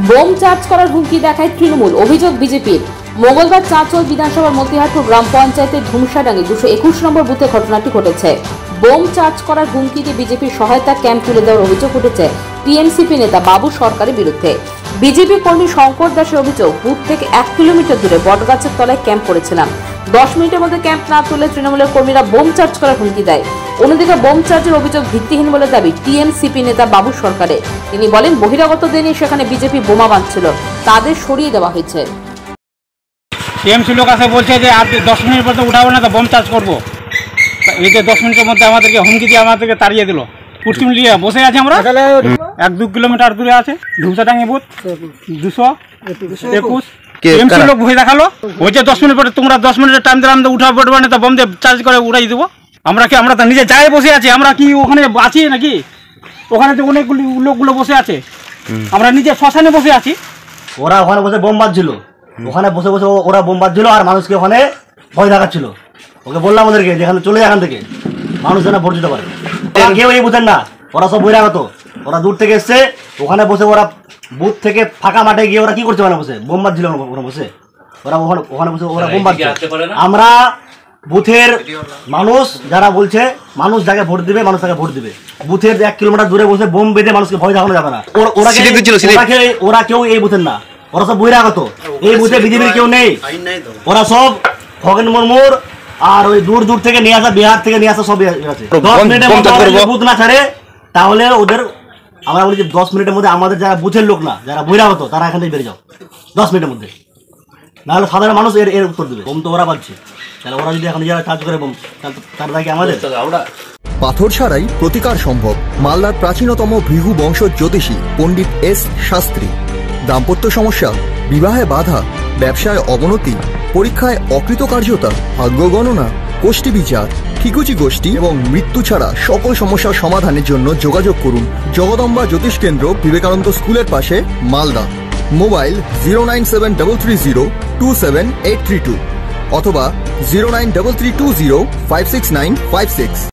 Bomb charge করার হুমকি দেখায় তৃণমূল, অভিযোগ বিজেপির। মঙ্গলবার চাঁচল বিধানসভার মতিহারপুর গ্রাম পঞ্চায়েতের ধুমসাডাঙ্গি 221 নম্বর বুথে ঘটনাটি ঘটেছে। বোম চার্জ করার হুমকিতে বিজেপির সহায়তা ক্যাম্প তুলে দেওয়ার অভিযোগ উঠেছে টিএমসিপি নেতা বাবু সরকারের বিরুদ্ধে। বিজেপি কর্মী শঙ্কর দাসের অভিযোগ, বুথ থেকে 1 কিলোমিটার দূরে বটগাছের তলায় ক্যাম্প করেছিলাম। 10 মিনিটের মধ্যে ক্যাম্প না তুলে তৃণমূলের কর্মীরা বোম চার্জ করার হুমকি দেয়। অন্যদিকে বোম চার্জের অভিযোগ ভিত্তিহীন বলে দাবি টিএমসিপি নেতা বাবু সরকারের। তিনি বলেন, বহিরাগতদের নিয়ে সেখানে বিজেপি বোমা বাঁধছিল, তাদের সরিয়ে দেওয়া হয়েছে। টিএমসি লোক আসে বলছে যে আর 10 মিনিট পর্যন্ত উঠাবো না, তো বোম চার্জ করবো। এই যে 10 মিনিটের মধ্যে আমাদেরকে হুমকি দিয়ে আমাদেরকে তাড়িয়ে দিল। কুর্সিম নিয়ে বসে আছে, আমরা 1-2 কিলোমিটার দূরে আছে ধুমসাডাঙ্গি বুথ 221। টিএমসি লোক ভয় দেখালো, বলছে 10 মিনিট পরে তোমরা 10 মিনিটের টাইম দিলাম, উঠাবো না তো বোম দিয়ে চার্জ করে উঠাই দেবো। আমরা তো নিজে জায়গায় বসে আছি, আমরা কি ওখানে আছি নাকি? ওখানে তো অনেকগুলি লোকগুলো বসে আছে, আমরা নিজে শ্মশানে বসে আছি। ওরা ওখানে বসে বোম বাঁধছিল, ওখানে বসে বসে ওরা বোম বাঁধছিল আর মানুষকে ওখানে ভয় দেখাচ্ছিল। ওকে বললাম ওদেরকে যেখানে চলে যায় এখান থেকে, মানুষ যেন ভোট দিতে পারে। কেউ এই বুঝেন না, ওরা সব বহিরাগত, ওরা দূর থেকে এসছে। ওখানে বসে ওরা বুথ থেকে ফাঁকা মাঠে গিয়ে ওরা কি করছে, ওখানে বসে বোম বাঁধছিল। ওখানে বসে ওরা ওখানে বসে ওরা বোম বাঁধছে। আমরা বুথের মানুষ যারা বলছে মানুষ যাকে ভোট দিবে মানুষ তাকে ভোট দিবে, বুথের 1 কিলোমিটার দূরে বসে বোম বেঁধে মানুষকে ভয় দেখানো যাবে না। ওরা কেউ এই বুথের না, ওরা সব বহিরাগত। এই বুথে বিজেপির কেউ নেই, ওরা সব খগেন মুর্মুর আর ওই দূর দূর থেকে নিয়ে আসা, বিহার থেকে নিয়ে আসা সব আছে। 10 মিনিটের মধ্যে বুথ না ছাড়ে তাহলে ওদের, আমরা বলি যে 10 মিনিটের মধ্যে আমাদের যারা বুথের লোক না, যারা বহিরাগত, তারা এখান থেকে বেরিয়ে যাও 10 মিনিটের মধ্যে, নাহলে সাধারণ মানুষ এর উত্তর দেবে। বোম তো ওরা পাচ্ছে, তাহলে ওরা যদি এখন যারা চার্জ করে বোম, তার দায় কি আমাদের? পাথর ছাড়াই প্রতিকার সম্ভব। মালদার প্রাচীনতম ভৃগু বংশ জ্যোতিষী পণ্ডিত এস শাস্ত্রী। দাম্পত্য সমস্যা, বিবাহে বাধা, ব্যবসায় অবনতি, পরীক্ষায় অকৃতকার্যতা, ভাগ্য গণনা, গোষ্ঠী বিচার, ঠিকুচি গোষ্ঠী এবং মৃত্যু ছাড়া সকল সমস্যার সমাধানের জন্য যোগাযোগ করুন জগদম্বা জ্যোতিষ কেন্দ্র, বিবেকানন্দ স্কুলের পাশে, মালদা। মোবাইল 09733027832 অথবা 09332056956।